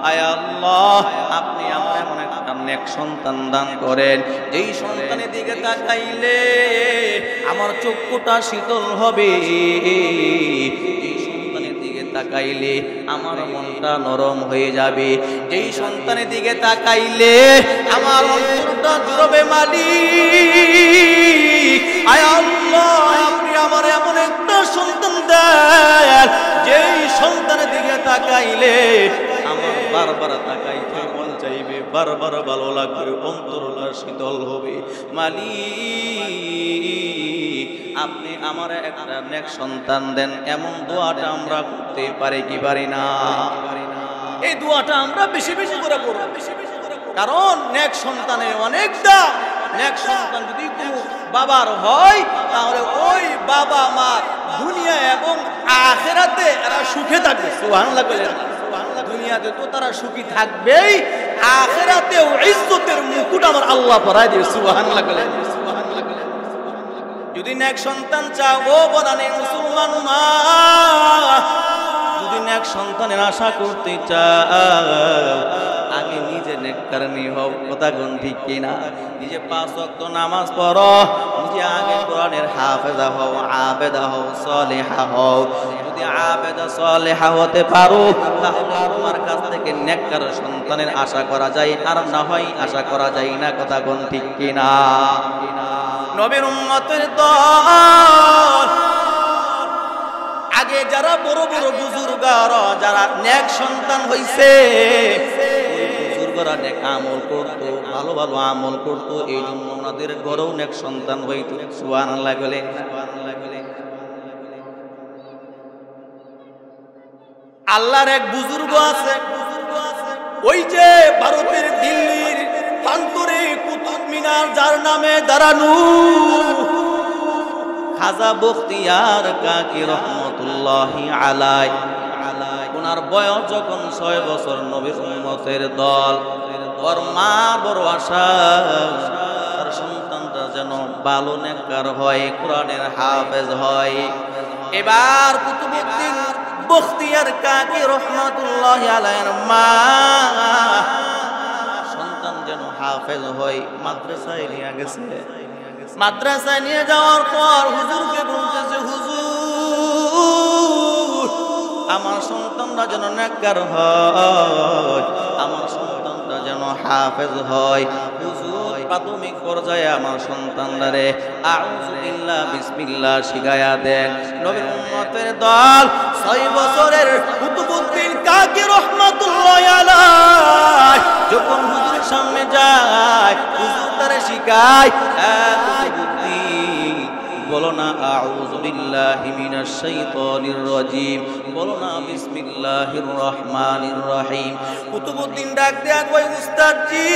আয় আল্লাহ, আপনি আমার এমন একটা নেক সন্তান দান করেন, যেই সন্তানের দিকে তাকাইলে আমার চক্ষুটা শীতল হবে, যেই সন্তানের দিকে তাকাইলে আমার মনটা নরম হয়ে যাবে, যেই সন্তানের দিকে তাকাইলে আমার অন্তরটা জুড়বে মালিক। আয় আল্লাহ, আপনি আমার এমন একটা সন্তান দেন, যেই সন্তানের দিকে তাকাইলে আমার বারবার তাকাইতে মন চাইবে, বারবার ভালো লাগবে, অন্তরটা শীতল হবে। মালিক, আপনি আমার একটা নেক সন্তান দেন, এমন দোয়াটা আমরা করতে পারি কি পারি না? এই দোয়াটা আমরা বেশি বেশি করে করব, কারণ নেক সন্তানের অনেক দাম। নেক সন্তান যদি কোনো বাবার হয়, তাহলে ওই বাবা মা দুনিয়া এবং আখিরাতে এরা সুখে থাকবে। সুবহানাল্লাহ বলেন। দুনিয়াতে তো তারা সুখী থাকবেই, আখিরাতেও ইজ্জতের মুকুট আমার আল্লাহ পরায় দিবে। সুবহানাল্লাহ বলেন। যদি নেক সন্তান চাও, ও বনানী মুসলমান মা, যদি নেক সন্তানের আশা করতে চাও, আগে নিজে নেককারী হও। কথা কোন ঠিক কিনা? নিজে 5 ওয়াক্ত নামাজ পড়ো, নিজে আগে কোরআনের হাফেজা হও, আবেদা হও, সালেহা হও। যদি আবেদা সালেহা হতে পারো, তাহলে তোমার কাছ থেকে নেককার সন্তানের আশা করা যায়, আর না হয় আশা করা যায় না। কথা কোন ঠিক কিনা? নবীর উম্মতের দল, আগে যারা বড় বড় বুজুর্গরা যারা নেক সন্তান হইছে, বুজুর্গরা নেক আমল করতো, ভালো ভালো আমল করতো, এই জন্য ওনাদের ঘরেও নেক সন্তান হইতো। সুবহানাল্লাহ বলে। আল্লাহর এক বুজুর্গ আছে, ওই যে ভারতের দিল্লির প্রান্তরে কুতুব মিনার যার নামে দাঁড়ানো, খাজা বখতিয়ার কাকি রহমতুল্লাহি আলাইহি। ওনার বয়স যখন 6 বছর, নবীর উম্মতের দল, ওর মা বড় আশা, তার সন্তানটা যেন ভালো নেককার হয়, কোরআনের হাফেজ হয়। এবার কুতুবউদ্দিন বখতিয়ার কাকি রহমতুল্লাহি আলাইহির মা সন্তান যেন হাফেজ হয়, মাদ্রাসায় নিয়ে গেছে। মাদ্রাসায় নিয়ে যাওয়ার পর হুজুরকে বলতেছে, হুজুর, আমার সন্তানটা যেন নেককার হয়, আমার সন্তানটা যেন হাফেজ হয়। হুজুর প্রাথমিক পর্যায়ে আমার সন্তানদারে আউযু বিল্লাহ বিসমিল্লাহ শিখায়া দেন। নবীর উম্মতের দল 6 বছরের কুতুবউদ্দিন কাকি রাহমাতুল্লাহি আলাইহি যখন হুজুরের সামনে যায়, হুজুর তারে শিখায়, কুতুবউদ্দিন বলো না আউযু বিল্লাহি মিনাশ শাইতানির রাজীম, বলো না বিসমিল্লাহির রহমানির রহিম। কুতুবউদ্দিন ডাক দেয়া কই, উস্তাদজি,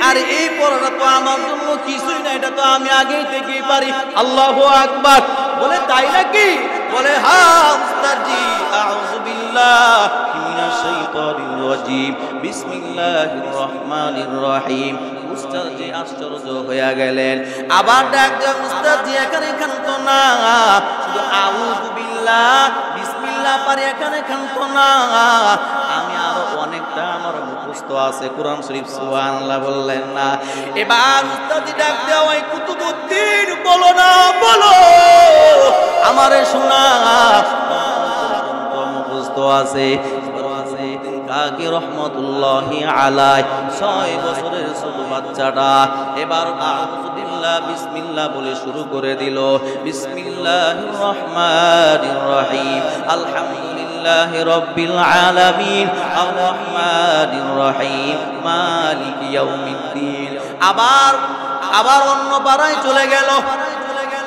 আর এই পড়াটা তো আমার জন্য কিছুই না, এটা তো আমি আগেই থেকেই পারি। আল্লাহু আকবার। বলে তাই নাকি? বলে হ্যাঁ উস্তাদজি, আউযু বিল্লাহি মিনাশ শাইতানির রাজীম, বিসমিল্লাহির রহমানির রহিম। উস্তাদজি আশ্চর্য হয়ে গেলেন। আবার ডাক দেয়া, উস্তাদজি এখানে খানতো না, শুধু আউযু বিল্লাহ বিসমিল্লাহ পারি, এখানে খানতো না, আমি আরো অনেকটা আমার মুখস্থ আছে কোরআন শরীফ। সুবহানাল্লাহ বললেন না? এবার উস্তাদজি ডাক দেয়া, ওই কুতুবউদ্দিন বলো না, বলো আমারে শোনা, মুখস্থ আছে। কাকি রহমতুল্লাহি আলাইহি 6 বছরের ছোট বাচ্চাটা এবার আউযু বিল্লাহ বিসমিল্লাহ বলে শুরু করে দিল। বিসমিল্লাহির রহমানির রহিম, আলহামদুলিল্লাহি রাব্বিল আলামিন, আর রহমানির রহিম, মালিকি ইয়াউমিদ্দিন। আবার অন্য পাড়ায় চলে গেল।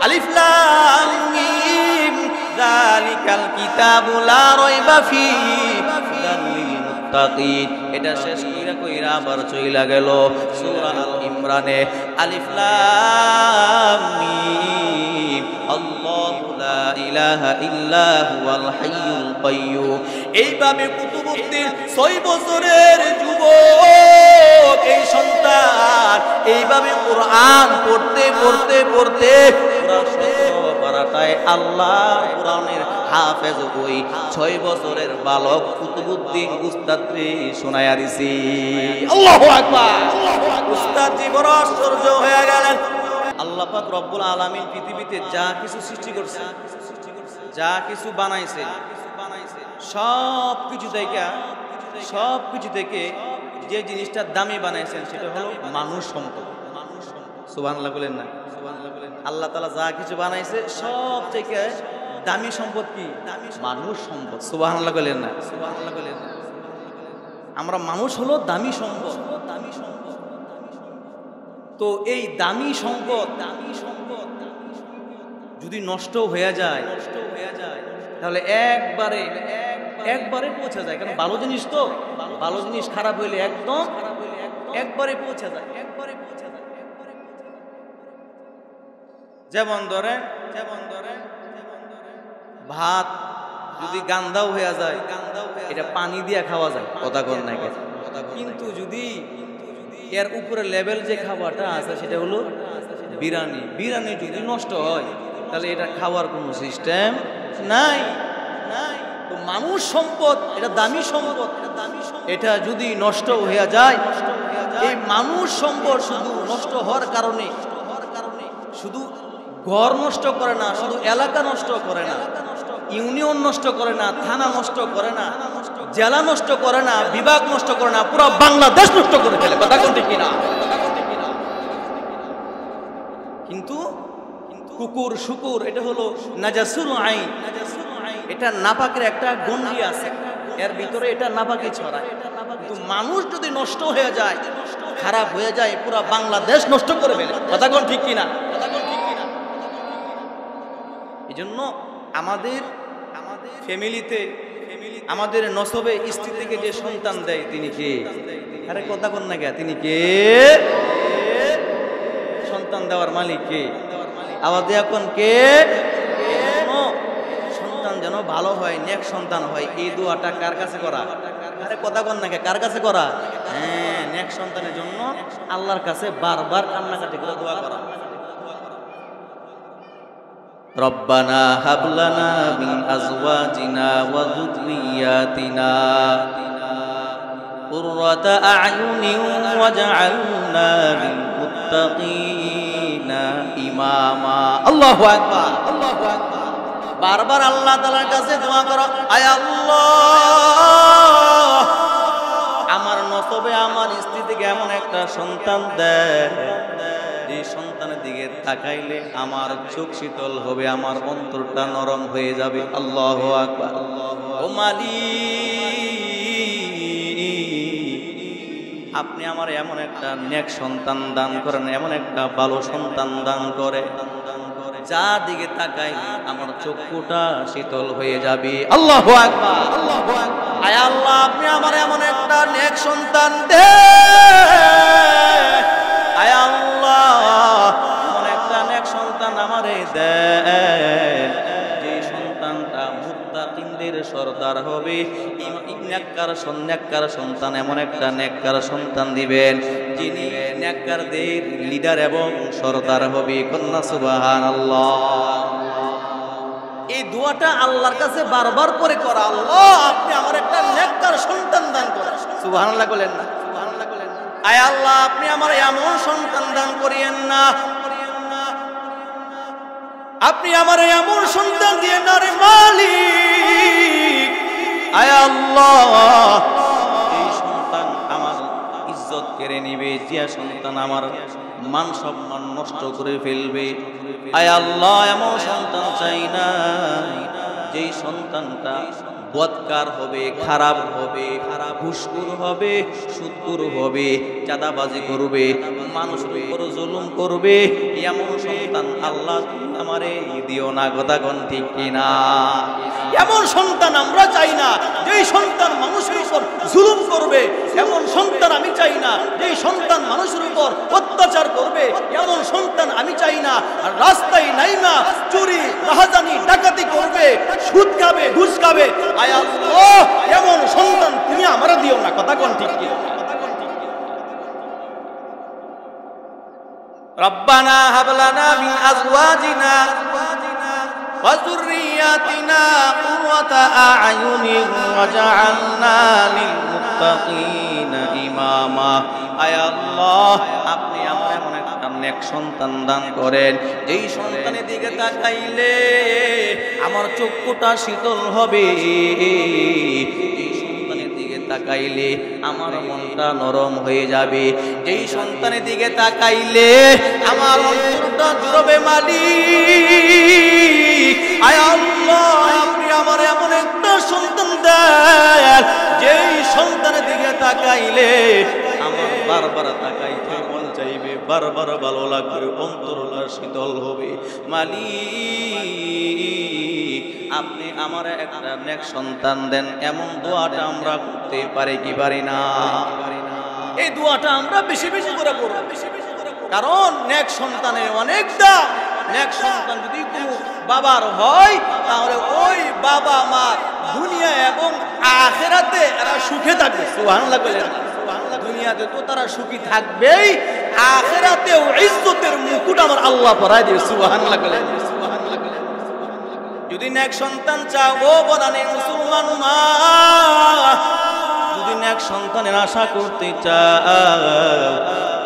আলিফ লাম মিম, যালিকাল কিতাবু লা রাইবা ফীহি, এটা শেষ কইরা আবার চইলা গেল সূরা আল ইমরানে। আলিফ লাম মিম, আল্লাহু লা ইলাহা ইল্লা হুয়াল হাইয়ুল কাইয়্যুম। এইভাবে কুতুবউদ্দিন 6 বছরের যুবক, এই সন্তান এইভাবে কোরআন পড়তে পড়তে পড়তে পুরা 17 পারা পাঠায় আল্লাহ কোরআনের হাফেজ ওই 6 বছরের বালক কুতুবউদ্দিন উস্তাদরে শোনায়া দিছি। আল্লাহু আকবার। উস্তাদজি বড় আশ্চর্য হয়ে গেলেন। আল্লাহ পাক রব্বুল আলামিন পৃথিবীতে যা কিছু সৃষ্টি করছে, যা কিছু বানাইছে, সব কিছু থেকে যে জিনিসটা দামি বানাইছেন সেটা হলো মানুষ সম্পদ। সুবহানাল্লাহ বলেন না? আল্লাহ তাআলা যা কিছু বানাইছে সব থেকে দামি সম্পদ কি? মানুষ সম্পদ। সুবহানাল্লাহ বলেন না? আমরা মানুষ হলো দামি সম্পদ। তো এই দামি সম্পদ যদি নষ্ট হয়ে যায় তাহলে একবারে পৌঁছে যায়। কারণ ভালো জিনিস তো, ভালো জিনিস খারাপ হইলে একবারে পৌঁছে যায়। যেমন ধরেন ভাত যদি গান্দাও হয়ে যায়, এটা পানি দিয়ে খাওয়া যায়, কথা কর না। কিন্তু যদি এর উপরে লেভেল যে খাবারটা আছে সেটা হলো বিরিয়ানি যদি নষ্ট হয় তাহলে এটা খাওয়ার কোনো সিস্টেম নাই। তো মানুষ সম্পদ এটা দামি সম্পদ, এটা যদি নষ্ট হয়ে যায়, এই মানুষ সম্পদ শুধু নষ্ট হওয়ার কারণে শুধু ঘর নষ্ট করে না, শুধু এলাকা নষ্ট করে না, ইউনিয়ন নষ্ট করে না, থানা নষ্ট করে না, জেলা নষ্ট করে না, বিভাগ নষ্ট করে না, পুরো বাংলাদেশ নষ্ট করে ফেলে। কথা কোন ঠিক কিনা? কিন্তু কুকুর শুকুর এটা হলো নাজাসুল আইন, এটা নাপাকের একটা গন্ডি আছে, এর ভিতরে এটা নাপাকি ছড়ায়। কিন্তু মানুষ যদি নষ্ট হয়ে যায়, খারাপ হয়ে যায়, পুরো বাংলাদেশ নষ্ট করে ফেলে। কথা কোন ঠিক কিনা? এই জন্য আমাদের ফ্যামিলিতে, আমাদের নসবে স্ত্রী থেকে যে সন্তান দেয় তিনি কে? আরে কথা কোন না কে? তিনি কে? সন্তান দেওয়ার মালিক কে? আওয়াজ দিয়ে এখন কে? সন্তান যেন ভালো হয়, নেক সন্তান হয়, এই দোয়াটা কার কাছে করা? আরে কথা কোন না কে? কার কাছে করা? হ্যাঁ, নেক সন্তানের জন্য আল্লাহর কাছে বারবার কান্নাকাটি করে দোয়া করা। রব্বানা হাব লানা মিন আজওয়াজিনা ওয়া যুররিয়াতিনা কুররাতা আ'য়ুনিন ওয়াজআলনা লিল মুত্তাকিনা ইমামা। আল্লাহু আকবার, আল্লাহু আকবার। বারবার আল্লাহ তাআলার কাছে দোয়া করো, আয় আল্লাহ আমার নসবে আমার স্ত্রী থেকে এমন একটা সন্তান দেয় যে সন্তানের দিকে তাকাইলে আমার চোখ শীতল হবে, আমার অন্তরটা নরম হয়ে যাবে। আল্লাহু আকবার। ও মালিক, আপনি আমার এমন একটা নেক সন্তান দান করেন, এমন একটা ভালো সন্তান দান করে যা দিকে তাকাইলে আমার চক্ষুটা শীতল হয়ে যাবে। আল্লাহু আকবার, আল্লাহু আকবার। আয় আল্লাহ আপনি আমার এমন একটা নেক সন্তান দেন, আয় আল্লাহ এমন একটা নেক সন্তান আমারে দেন যে সন্তানটা মুত্তাকিনদের সরদার হবে। নেককার সন্তান, এমন একটা নেককার সন্তান দিবেন যিনি নেককারদের লিডার এবং সরদার হবে। কন্যা সুবহানাল্লাহ। এই দোয়াটা আল্লাহর কাছে বারবার করে করা, আল্লাহ আপনি আমার একটা নেককার সন্তান দান করেন। সুবহানাল্লাহ বলেন না? সুবহানাল্লাহ বলেন না? আয় আল্লাহ আপনি আমার এমন সন্তান দান করিয়েন না, আপনি আমার এমন সন্তান দিয়ে না রে মালিক। আয় আল্লাহ এই সন্তান আমার ইজ্জত কেড়ে নিবে, যে সন্তান আমার মান সম্মান নষ্ট করে ফেলবে। আয় আল্লাহ এমন সন্তান চাই না যেই সন্তানটা বদকার হবে, খারাপ হবে, ঘুষখোর হবে, সুদখোর হবে, চাঁদাবাজি করবে, মানুষের উপর জুলুম করবে। এমন সন্তান আল্লাহ আমারে দিও না। কথা কোন ঠিক কিনা? এমন সন্তান আমরা চাই না যেই সন্তান মানুষের উপর জুলুম করবে, এমন সন্তান আমি চাই না যেই সন্তান মানুষের উপর অত্যাচার করবে, এমন সন্তান আমি চাই না। আর রাস্তায় নাইমা চুরি রাহাজানি ডাকাতি করবে, সুদ খাবে, ঘুষ খাবে। আয় আল্লাহ এমন সন্তান তুমি আমরা দিও না। কথা কোন ঠিক কিনা? রব্বানা হাব লানা মিন আজওয়াজিনা ওয়া যুররিয়াতিনা কুররাতা আ'য়ুনিন ওয়াজআলনা লিল মুত্তাকিনা ইমামা। আয় আল্লাহ, আপনি আমরা এমন একটা নেক সন্তান দান করেন, যেই সন্তানের দিকে তাকাইলে আমার চক্ষুটা শীতল হবে, যেই সন্তানের দিকে তাকাইলে আমার মনটা নরম হয়ে যাবে, যেই সন্তানের দিকে তাকাইলে আমার অন্তরটা জুড়বে মালিক। আয় আল্লাহ, আপনি আমার এমন একটা সন্তান দেন, যেই সন্তানের দিকে তাকাইলে আমার বারবার তাকাইতে মন চাইবে, বারবার ভালো লাগবে, অন্তরটা শীতল হবে। মালিক, আপনি আমার একটা নেক সন্তান দেন, এমন দোয়াটা আমরা করতে পারি কি পারি না? এই দোয়াটা আমরা বেশি বেশি করে করব, কারণ নেক সন্তানের অনেক দাম। নেক সন্তান যদি কোনো বাবার হয়, তাহলে ওই বাবা মা দুনিয়া এবং আখিরাতে এরা সুখে থাকবে। সুবহানাল্লাহ বলেন। দুনিয়াতে তো তারা সুখী থাকবেই, আখিরাতেও ইজ্জতের মুকুট আমার আল্লাহ পরায় দিবে। সুবহানাল্লাহ বলেন। যদি নেক সন্তান চাও, ও বনানী মুসলমান মা, যদি নেক সন্তানের আশা করতে চাও,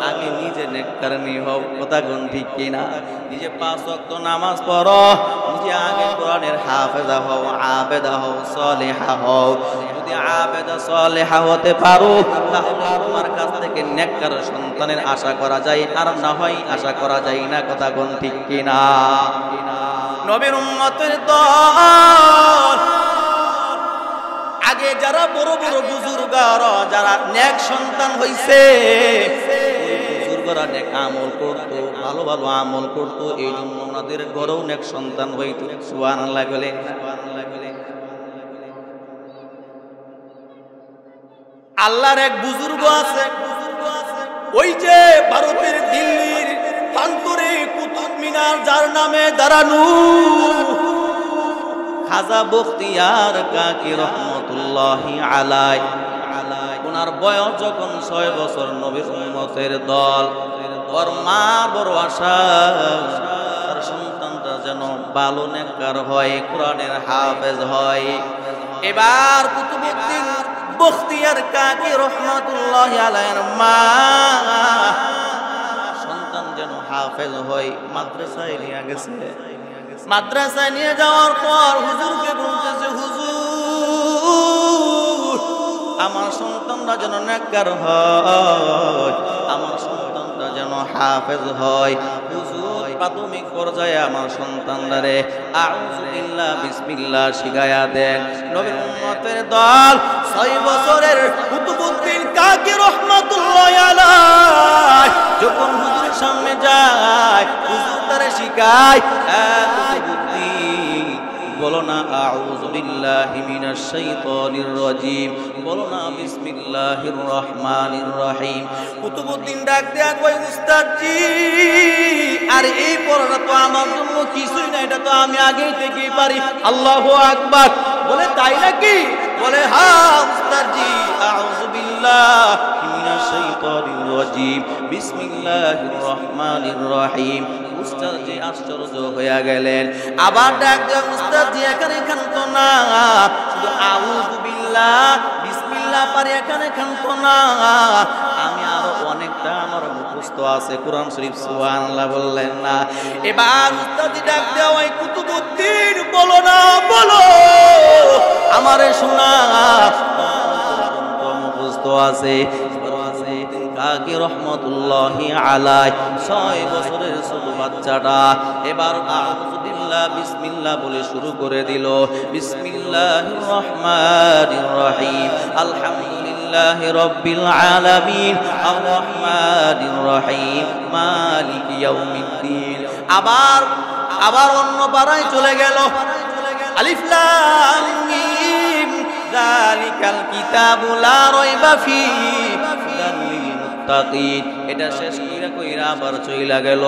আগে নিজে নেককারী হও। কথা কোন ঠিক কিনা? নিজে 5 ওয়াক্ত নামাজ পড়ো, নিজে আগে কোরআনের হাফেজা হও, আবেদা হও, সালেহা হও। যদি আবেদা সালেহা হতে পারো, তাহলে তোমার কাছ থেকে নেককার সন্তানের আশা করা যায়, আর না হয় আশা করা যায় না। কথা কোন ঠিক কিনা? নবীর উম্মতের দল আগে যারা বড় বড় বুজুর্গরা, যারা নেক সন্তান হইছে, বুজুর্গরা নেক আমল করতো, ভালো ভালো আমল করতো, এই জন্য ওনাদের ঘরেও নেক সন্তান হইতো। সুবহানাল্লাহ বলে। আল্লাহর এক বুজুর্গ আছে, ওই যে ভারতের দিল্লির প্রান্তরে কুতুব মিনার যার নামে দাঁড়ানো, খাজা বখতিয়ার কাকি রহমতুল্লাহি আলাইহি। ওনার বয়স যখন 6 বছর, নবীর উম্মতের দল, ওর মা বড় আশা, তার সন্তানটা যেন ভালো নেককার হয়, কোরআনের হাফেজ হয়। এবার কুতুবউদ্দিন বখতিয়ার কাকি রহমতুল্লাহি আলাইহির মা সন্তান যেন হাফেজ হয়, মাদ্রাসায় নিয়ে গেছে। মাদ্রাসায় নিয়ে যাওয়ার পর হুজুরকে বলতেছে, হুজুর, আমার সন্তানটা যেন নেককার হয়, আমার সন্তানটা যেন হাফেজ হয়। হুজুর প্রাথমিক পর্যায়ে আমার সন্তানদারে আউযু বিল্লাহ বিসমিল্লাহ শিখায়া দেন। নবীর উম্মতের দল 6 বছরের কুতুবউদ্দিন কাকি রাহমাতুল্লাহি আলাইহি যখন হুজুরের সামনে যায়, হুজুর তারে শিখায়, কুতুবউদ্দিন বলো না আউযু বিল্লাহি মিনাশ শাইতানির রাজীম, বলো না বিসমিল্লাহির রহমানির রহিম। কুতুবউদ্দিন ডাক দেয়া কই, উস্তাদজি, আর এই পড়াটা তো আমার জন্য কিছুই না, এটা তো আমি আগেই থেকেই পারি। আল্লাহু আকবার। বলে তাই নাকি? বলে হ্যাঁ উস্তাদজি, আউযু বিল্লাহি মিনাশ শাইতানির রাজীম, বিসমিল্লাহির রহমানির রহিম। উস্তাদজি আশ্চর্য হয়ে গেলেন। আবার ডাক দেয়া, উস্তাদজি এখানে তো না, শুধু আউযু বিল্লাহ বিসমিল্লাহ পারি, এখানে তো না, আমি আরো অনেকটা আমার মুখস্থ আছে কোরআন শরীফ। সুবহানাল্লাহ বললেন না? এবার উস্তাদজি ডাক দেয়া, ওই কুতুবউদ্দিন বলো না, বলো আমারে শোনা, মুখস্থ আছে। কাকি রহমতুল্লাহি আলাইহি 6 বছরের ছোট বাচ্চাটা এবার আউযু বিল্লাহ বিসমিল্লাহ বলে শুরু করে দিল। বিসমিল্লাহির রহমানির রহিম, আলহামদুলিল্লাহি রাব্বিল আলামিন, আর রহমানির রহিম, মালিকি ইয়াউমিদ্দিন। আবার অন্য পাড়ায় চলে গেল। আলিফ লাম মিম যালিকাল কিতাবু লা রাইবা ফীহি এটা শেষ কইরা আবার চইলা গেল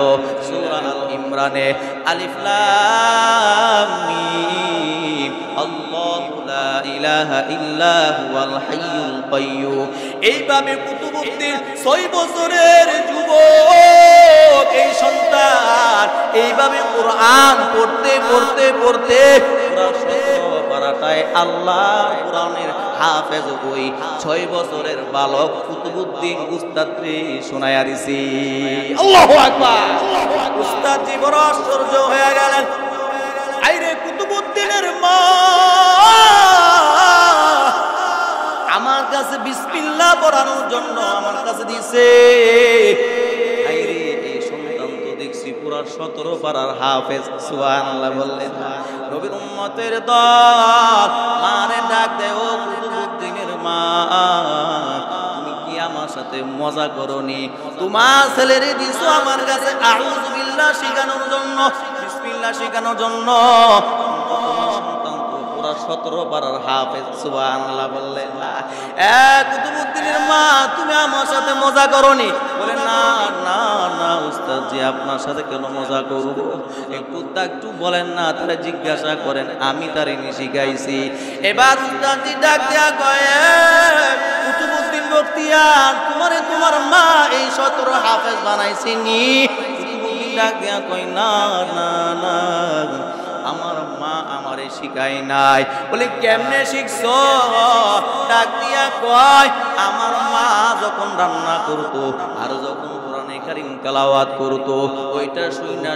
সূরা আল ইমরানে। আলিফ লাম মিম আল্লাহু লা ইলাহা ইল্লা হুয়াল হাইয়ুল কাইয়্যুম। এইভাবে কুতুব কুতুবউদ্দিন 6 বছরের যুবক এই সন্তান এইভাবে কোরআন পড়তে পড়তে পড়তে পুরা 17 পারাটায় আল্লাহ কোরআনের হাফেজ ওই 6 বছরের বালক কুতুবউদ্দিন উস্তাদরে শোনায়া দিছি। আল্লাহু আকবার। উস্তাদজি বড় আশ্চর্য হয়ে গেলেন। আইরে কুতুবউদ্দিনের মা আমার কাছে বিসমিল্লাহ পড়ানোর জন্য আমার কাছে দিছে। আইরে এই সন্তান তো দেখছি পুরা 17 পারার হাফেজ। সুবহানাল্লাহ বললেন। নবীর উম্মতের দল মারে ডাক দেয়, ও কুতুবউদ্দিনের মা তুমি কি আমার সাথে মজা করনি? তোমার ছেলেরে দিছো আমার কাছে আউযু বিল্লাহ শিখানোর জন্য, বিসমিল্লাহ শিখানোর জন্য। তোমার সন্তান তো পুরা 17 পারার হাফেজ। সুবহানাল্লাহ বললেন। কুতুবউদ্দিনের মা তুমি আমার সাথে মজা করনি? বলে না না না উস্তাদজি আপনার সাথে কেন মজা করব? একটু বলেন না, তারা জিজ্ঞাসা করেন, আমি তারে শিখাইছি। এবার উস্তাদজি ডাক দেয়া কয়, কুতুবউদ্দিন বখতিয়ার তোমারে তোমার মা এই 17 হাফেজ বানাইছিনি? কুতুবউদ্দিন ডাক দেয়া কয়, না না না আমার মা আমারে শিখাই নাই। বলে কেমনে শিখছো? ডাক দিয়া কয়, আমার মা যখন রান্না করতো আর যখন কোরআনে কারীম তেলাওয়াত করতো ওইটা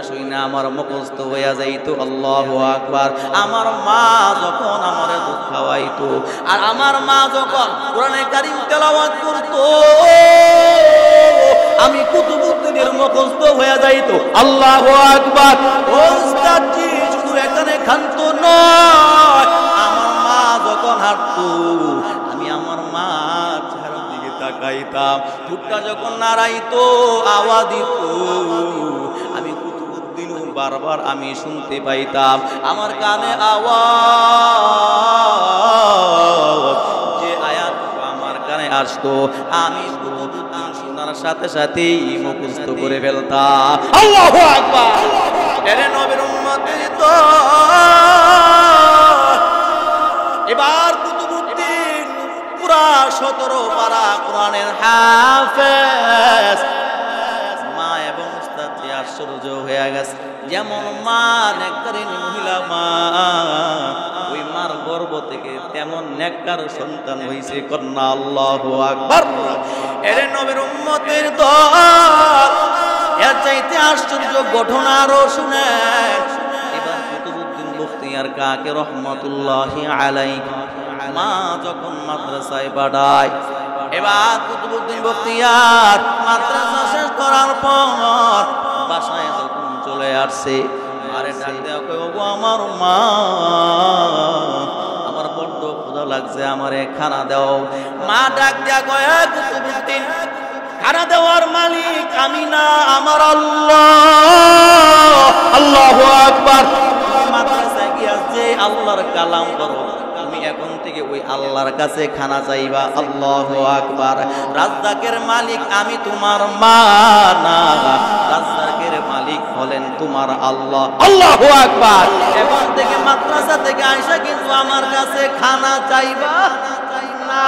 শুইনা আমার মুখস্থ হইয়া যাইতো। আল্লাহু আকবার। আমার মা যখন আমারে দুধ খাওয়াইতো আর আমার মা যখন কোরআনে কারীম তেলাওয়াত করতো আমি কুতুবউদ্দিনের মুখস্থ হইয়া যাইতো। আল্লাহু আকবার। ও উস্তাদজি শুধু এখানে ক্ষান্ত নয়, আমার মা যখন হাঁটতো আমি আমার মা চেহারার দিকে তাকাইতাম, ঠোঁটটা যখন নাড়াইতো আওয়াজ দিত আমি কুতুবউদ্দিন বারবার আমি শুনতে পাইতাম। আমার কানে আওয়াজ যে আয়াত আমার কানে আসতো আমি কুতুবউদ্দিন শোনার সাথে সাথেই মুখস্থ করে ফেলতাম। আল্লাহু আকবার। এরে নবীর উম্মতের দল এবার কুতুবউদ্দিন পুরা 17 পারা কোরআনের হাফেজ। মা এবং উস্তাদজি আশ্চর্য হয়ে গেছে। যেমন মা নেককারিনী মহিলা মা, ওই মার গর্ভ থেকে তেমন নেককার সন্তান হইছে। কন্যা আল্লাহু আকবার। এরে নবীর উম্মতের দল এর চাইতে আশ্চর্য ঘটনা আরো শুনেন। এবার কুতুবউদ্দিন বখতিয়ার কাকে রহমাতুল্লাহি আলাইহি মা যখন মাদ্রাসায় পাঠায়, এবার কুতুবউদ্দিন বখতিয়ার মাদ্রাসা শেষ করার পর বাসায় যখন চলে আসছে, আরে ডাক দেয়া কই, ওগো আমার মা আমার বড্ড ক্ষুধা লাগছে, আমারে খানা দাও। মা ডাক দেয়া কয়, কুতুবউদ্দিন খানা দেওয়ার মালিক আমি না, আমার আল্লাহ। আল্লাহু আকবার। মাদ্রাসায় গিয়া যে আল্লাহর কালাম করো তুমি এখন থেকে ওই আল্লাহর কাছে খানা চাইবা। আল্লাহু আকবার। রাজ্জাকের মালিক আমি তোমার মা না, রাজ্জাকের মালিক হলেন তোমার আল্লাহ। আল্লাহু আকবার। এখন থেকে মাদ্রাসা থেকে আইসা কিন্তু আমার কাছে খানা চাইবা না।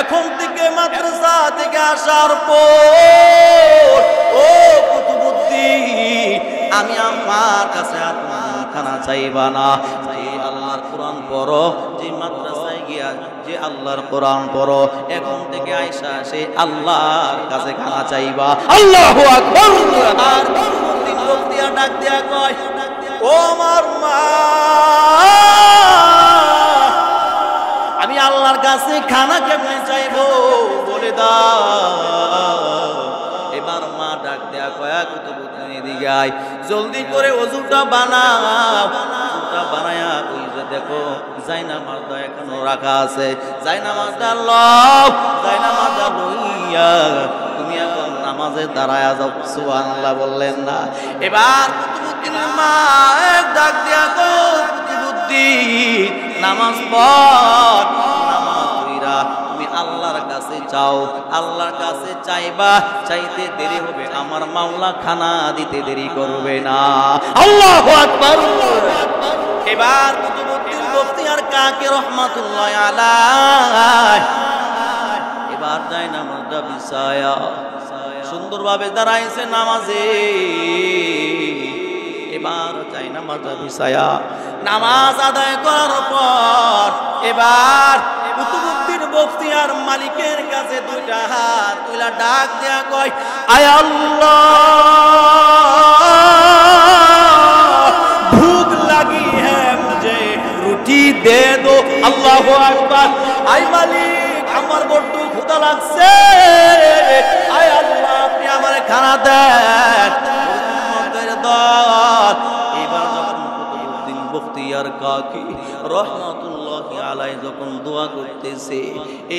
এখন থেকে মাদ্রাসা থেকে আসার পর ও কুতুবউদ্দিন আমি আমার কাছে আর খানা চাইবা না। যে আল্লাহর কোরআন পড়ো, যে মাদ্রাসায় গিয়া যে আল্লাহর কোরআন পড়ো, এখন থেকে আইসা সে আল্লাহর কাছে খানা চাইবা। আল্লাহু আকবার। আর কুতুবউদ্দিন বখতিয়ার ডাক দিয়া কয়, ও আমার মা আমি আল্লাহর কাছে খানা কেমনে চাইবো বলে দাও। এবার মা ডাক দেয়া কয়া, কুতুবউদ্দিন এদিকে আয়, জলদি করে ওযুটা বানাও। ওযুটা বানায়া ওই যে দেখো জায়নামাজটা এখনো রাখা আছে, জায়নামাজটা লও, জায়নামাজটা লইয়া তুমি এখন নামাজে দাঁড়ায়া যাও। সুবহানাল্লাহ বললেন না? এবার কুতুবউদ্দিনের মা ডাক দেয়া কো, কুতুবউদ্দিন নামাজ পড়, নামাজ পড়া তুমি আল্লাহর কাছে চাও, আল্লাহর কাছে চাইবা, চাইতে দেরি হবে আমার মাওলা খানা দিতে দেরি করবে না। আল্লাহু আকবার। এবার কুতুবউদ্দিন বখতিয়ার কাকে রহমাতুল্লাহি আলাইহি এবার যায় নামাজটা বিছায়া সুন্দরভাবে দাঁড়াইছে নামাজে। এবার যাই নামাজটা বিছায়া নামাজ আদায় করার পর এবার কুতুবউদ্দিন বখতিয়ার মালিকের কাছে দুইটা হাত তুইলা ডাক দেয়া কয়, আয় আল্লাহ, ভूख लगी है मुझे, রুটি দে দো। আল্লাহু আকবার। আয় মালিক, আমার বড্ড ক্ষুধা লাগছে, আয় আল্লাহ আপনি আমারে খানা দেন। উম্মতের দল এবার যখন কুতুবউদ্দিন বখতিয়ার কাকি রহমাতুল্লাহি আলাইহি যখন দোয়া করতেছে,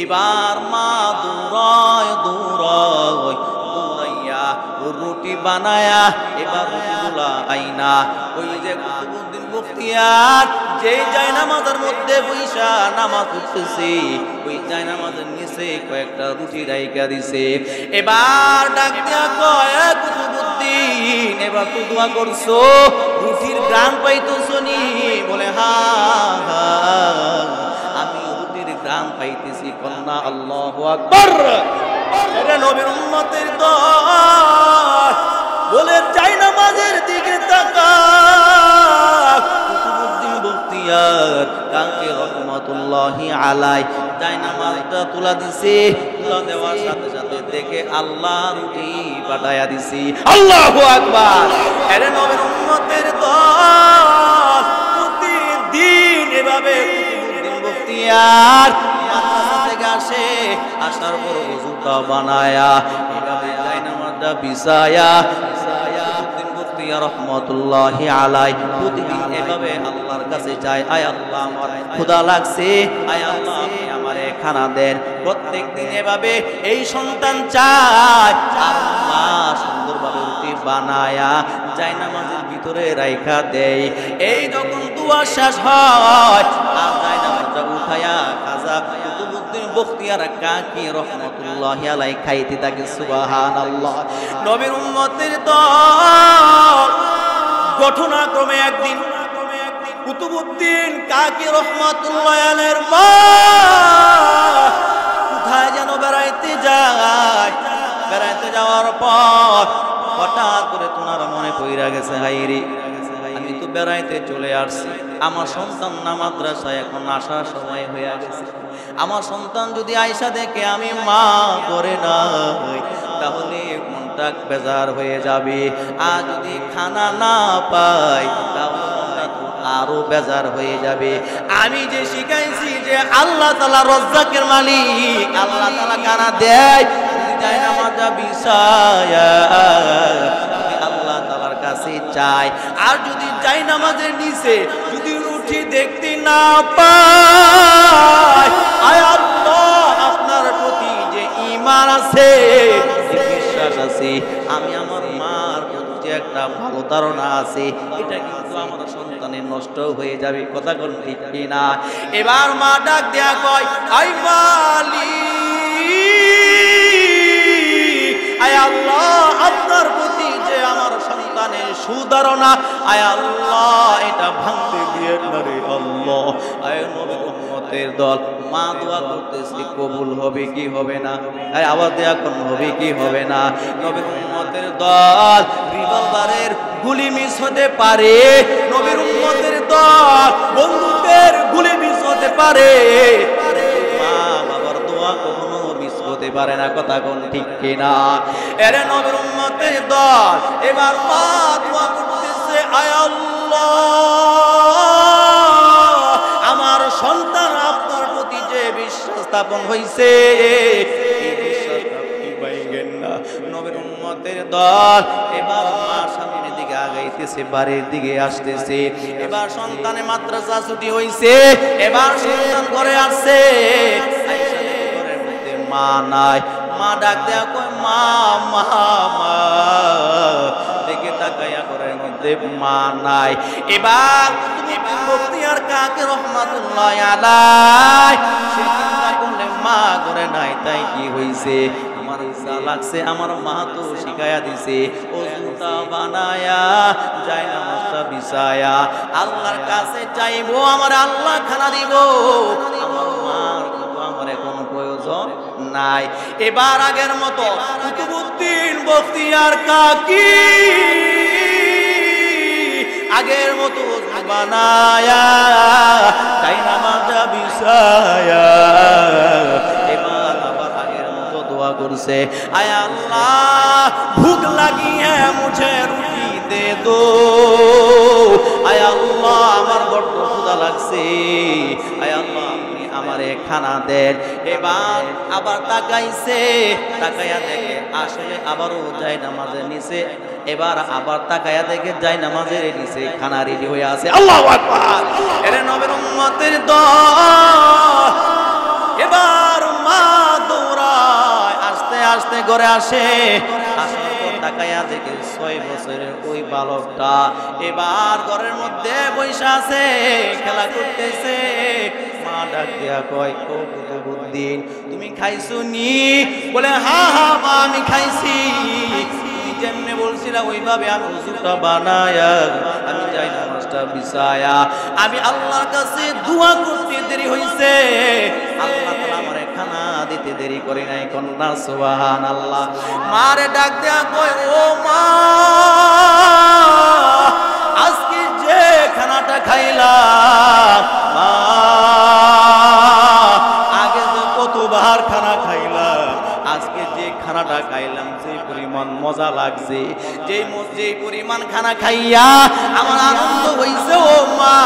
এবার মা দৌড়ায় দৌড়ায় দৌড়াইয়া রুটি বানায়া এবার রুটিগুলা আইনা ওই যে কুতুবউদ্দিন বখতিয়ার যে জায়নামাজের মধ্যে বইসা নামাজ পড়তেছে ওই জায়নামাজের নিচে কয়েকটা রুটি রাইখা দিছে। এবার ডাক দিয়া কয়, কুতুবউদ্দিন এবার তো দোয়া করছো, রুটির গ্রাম পাইতেছো নি? বলে হ্যাঁ আমি রুটির গ্রাম পাইতেছি। কন্যা আল্লাহু আকবার। এটা নবীর উম্মতের দল বলে জায়নামাজের দিকে তাকাও। কুতুবউদ্দিন বখতিয়ার কাকি রহমাতুল্লাহি আলাইহি জায়নামাজটা তুলা দিছে। তুলা দেওয়ার সাথে সাথে দেখে আল্লাহ রুটি পাঠায়া দিছি। আল্লাহু আকবার। এর নবীর উম্মতের দল প্রতিদিন এভাবে কুতুবউদ্দিন বখতিয়ার মাদ্রাসা থেকে আসে, আসার পর ওযুটা বানায়া এভাবে জায়নামাজটা বিছায়া কুতুবউদ্দিন বখতিয়ার রহমাতুল্লাহি আলাইহি প্রতিদিন এভাবে আল্লাহর কাছে যায়, আয় আল্লাহ আমার ক্ষুধা লাগছে, আয় আল্লাহ আপনি আমারে খানা দেন। প্রত্যেকদিন এভাবে এই সন্তান চায় আল্লাহ সুন্দরভাবে রুটি বানায়া জায়নামাজের ভিতরে রাইখা দেয়। এই যখন দুয়া শেষ হয় আর জায়নামাজটা উঠায়া খাজা কুতুবউদ্দিন বখতিয়ার কাকি রহমাতুল্লাহি আলাইহি খাইতে থাকে। সুবহানাল্লাহ। নবীর উম্মতের দল ঘটনাক্রমে একদিন কুতুবউদ্দিন কাকি রহমাতুল্লাহি আলাইহির মা কোথায় যেন বেড়াইতে যায়। বেড়াইতে যাওয়ার পর হঠাৎ করে তোনার মনে পইরা গেছে, হাইরে আমি তো বেড়াইতে চলে আসছি, আমার সন্তান না মাদ্রাসায় এখন আসার সময় হয়ে গেছে। আমার সন্তান যদি আয়সা দেখে আমি মা করে নাই তাহলে মনটা বেজার হয়ে যাবে। আর যদি খানা না পাই তাহলে আরো বেজার হয়ে যাবে। আমি যে শিখাইছি যে আল্লাহ তাআলা রজ্জাকের মালিক, আল্লাহ তাআলা খানা দেয়, জায়নামাজটা বিছায়া আল্লাহ তাআলার কাছে চাই। আর যদি জায়নামাজের নিচে যদি রুটি দেখতে না পাই, আয় আল্লাহ আপনার প্রতি যে ঈমান আছে, বিশ্বাস আছে, আমি আমার মার প্রতি যে একটা ভালো ধারণা আছে, এটা কিন্তু আমার সন্তানের নষ্ট হয়ে যাবে। কথা কোন ঠিক কিনা? এবার মা ডাক দেয়া কয়, আয় মালিক, আয় আল্লাহ আপনার প্রতি যে আমার সন্তানের সুধারণা, আয় আল্লাহ এটা ভাঙতে দিয়ে না রে আল্লাহ। আয় নবীর উম্মতের দল মা দোয়া করতেছে, কবুল হবে কি হবে না? আয় আওয়াজ দেয়া কোন হবে কি হবে না? নবীর উম্মতের দল রিভলভারের গুলি মিস হতে পারে, নবীর উম্মতের দল বন্দুকের গুলি মিস হতে পারে, মা বাবার দোয়া কখনো মিস হতে পারে না। কথা কোন ঠিক কিনা? এরে নবীর উম্মতের দল এবার মা দোয়া করতেছে, আয় আল্লাহ আমার সন্তান আপনার প্রতি যে বিশ্বাস স্থাপন হয়েছে এই বিশ্বাসটা আপনি পাইবেন না। নবীর উম্মতের দল এবার মা সামনের দিকে আগাইতেছে, বাড়ির দিকে আসতেছে। এবার সন্তানের মাদ্রাসা ছুটি হইছে, এবার সন্তান ঘরে আসছে। ঘরের মধ্যে মা নাই। মা ডাক দেয়া কয়, মা মা মা, দেখে তাকাইয়া ঘরের মধ্যে মা নাই। এবার তুমি বখতিয়ার কাকি রহমাতুল্লাহি আলাইহি সে চিন্তা করলে মা ঘরে নাই, তাই কি হইছে? আমার ইচ্ছা লাগছে, আমার মা তো শিখায়া দিছে ওযুটা বানায়া জায়নামাজটা বিছায়া আল্লাহর কাছে চাইবো, আমার আল্লাহ খানা দিব। আমার মার কিন্তু আমার কোনো প্রয়োজন নাই। এবার আগের মতো কুতুবউদ্দিন বখতিয়ার কাকি আগের মতো বানায়া তাই নামাজা বিছায়া এবার আবার আগের মতো দোয়া করছে, আয় আল্লাহ ভুখ লাগিয়ে মুঝে রুটি দে দো, আয় আল্লাহ আমার বড় ক্ষুধা লাগছে, আয় আল্লাহ আপনি আমারে খানা দেন। এবার আবার তাকাইছে, তাকাইয়া দেখে আসলে আবারও যায় নামাজের নিচে, এবার আবার তাকায়া দেখে যায় নামাজের নিচে খানা রেডি হয়ে আছে। আল্লাহু আকবার। এরে নবীর উম্মতের দল, এবার মা দৌড়ায় আস্তে আস্তে ঘরে আসে, আসার পর তাকায়া দেখে 6 বছরের ওই বালকটা এবার ঘরের মধ্যে বসে আছে, খেলা করতেছে। মা ডাক দিয়া কয়, ও কুতুবউদ্দিন তুমি খাইছো নি? বলে হ্যাঁ হ্যাঁ মা আমি খাইছি, যেমনে বলছিলাম ওইভাবে আমি ওযুটা বানায়া আমি যাই নামাজটা বিছায়া আমি আল্লাহর কাছে দোয়া করতে দেরি হইছে, আল্লাহ তাআলা আমারে খানা দিতে দেরি করে নাই। কন্যা সুবহানাল্লাহ। মারে ডাক দেয়া কই, ও মা আজকে যে খানাটা খাইলাম মা, আগে যে কতবার খানা খাইলাম, আজকে যে খানাটা খাইলাম যে পরিমাণ মজা লাগছে, যে পরিমাণ খানা খাইয়া আমার আনন্দ হইছে ও মা,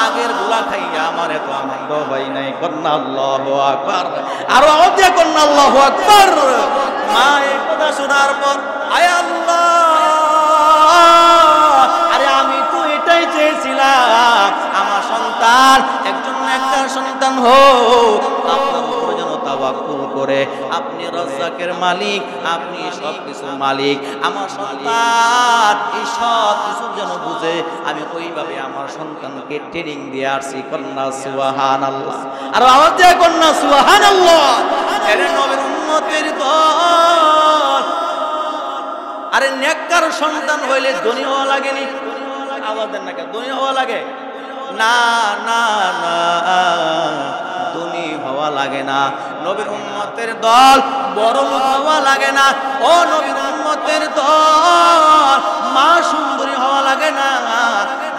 আগের গুলা খাইয়া আমার এত আনন্দ হয় নাই। কন্যা আল্লাহু আকবার। আরো আওয়াজ কন্যা আল্লাহু আকবার। মা এই কথা শোনার পর আয় আল্লাহ, আরে আমি তো এটাই চেয়েছিলাম আমার সন্তান একজন নেককার সন্তান হোক, আপনার উপর যেন তাওয়াক্কুল করে, আপনি রাজ্জাকের মালিক, আপনি সবকিছুর মালিক, আমার সন্তান এই সব কিছু যেন বুঝে আমি ওইভাবে আমার সন্তানকে ট্রেনিং দিয়ে আসছি। কন্যা সুবহানাল্লাহ। আর আওয়াজ দিয়ে কন্যা সুবহানাল্লাহ। এরে নবীর উম্মতের দল, আরে নেককার সন্তান হইলে ধনী হওয়া লাগেনি? আওয়াজ দেন না কেন? ধনী হওয়া লাগে না? না না, ধনী হওয়া লাগে না। নবীর উম্মতের দল বড় লোক হওয়া লাগে না। ও নবীর উম্মতের দল মা সুন্দরী হওয়া লাগে না।